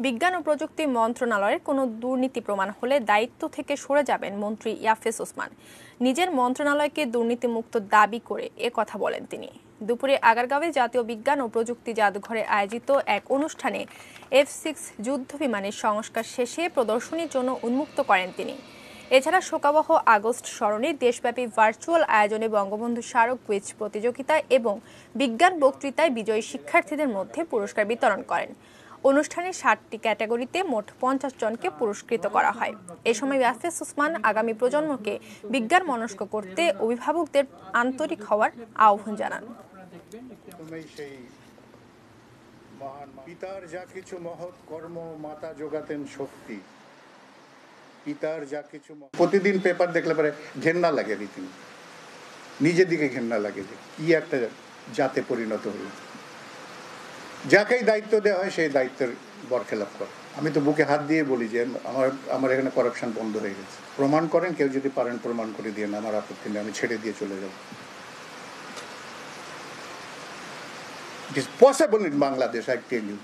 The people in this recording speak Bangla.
বিজ্ঞান ও প্রযুক্তি মন্ত্রণালয়ের কোনো দুর্নীতি প্রমাণ হলে দায়িত্ব থেকে সরে যাবেন মন্ত্রী ইয়াফেস ওসমান। নিজের মন্ত্রণালয়কে দুর্নীতিমুক্ত দাবি করে কথা বলেন তিনি। দুপুরে আগারগাঁওয়ে জাতীয় বিজ্ঞান ও প্রযুক্তি জাদুঘরে আয়োজিত এক অনুষ্ঠানে F6 যুদ্ধবিমানের সংস্কার শেষে প্রদর্শনীর জন্য উন্মুক্ত করেন তিনি। এছাড়া শোকাবহ আগস্ট স্মরণে দেশব্যাপী ভার্চুয়াল আয়োজনে বঙ্গবন্ধু স্মারক কুইজ প্রতিযোগিতা এবং বিজ্ঞান বক্তৃতায় বিজয়ী শিক্ষার্থীদের মধ্যে পুরস্কার বিতরণ করেন। অনুষ্ঠানে 7টি ক্যাটাগরিতে মোট 50 জনকে পুরস্কৃত করা হয়। এ সময় ইয়াফেস ওসমান আগামী প্রজন্মকে বিজ্ঞান মনস্ক করতে অভিভাবকদের আন্তরিক হওয়ার আহ্বান জানান। পিতার যা কিছু মহৎ কর্ম মাতা যোগাতেন শক্তি, পিতার যা কিছু প্রতিদিন পেপার দেখলে পরে ঘেন্না লাগে, রীতিনি নিজের দিকে ঘেন্না লাগে যে কি একটা জাতে পরিণত হলো। যাকেই দায়িত্ব দেওয়া হয় সেই দায়িত্বের বরখেলাপ করে। আমি তো বুকে হাত দিয়ে বলি যে আমার এখানে করাপশন বন্ধ হয়ে গেছে। প্রমাণ করেন, কেউ যদি পারেন প্রমাণ করে দিয়ে না, আমার আপত্তি নেই, আমি ছেড়ে দিয়ে চলে যাব। It is possible in Bangladesh, I tell you.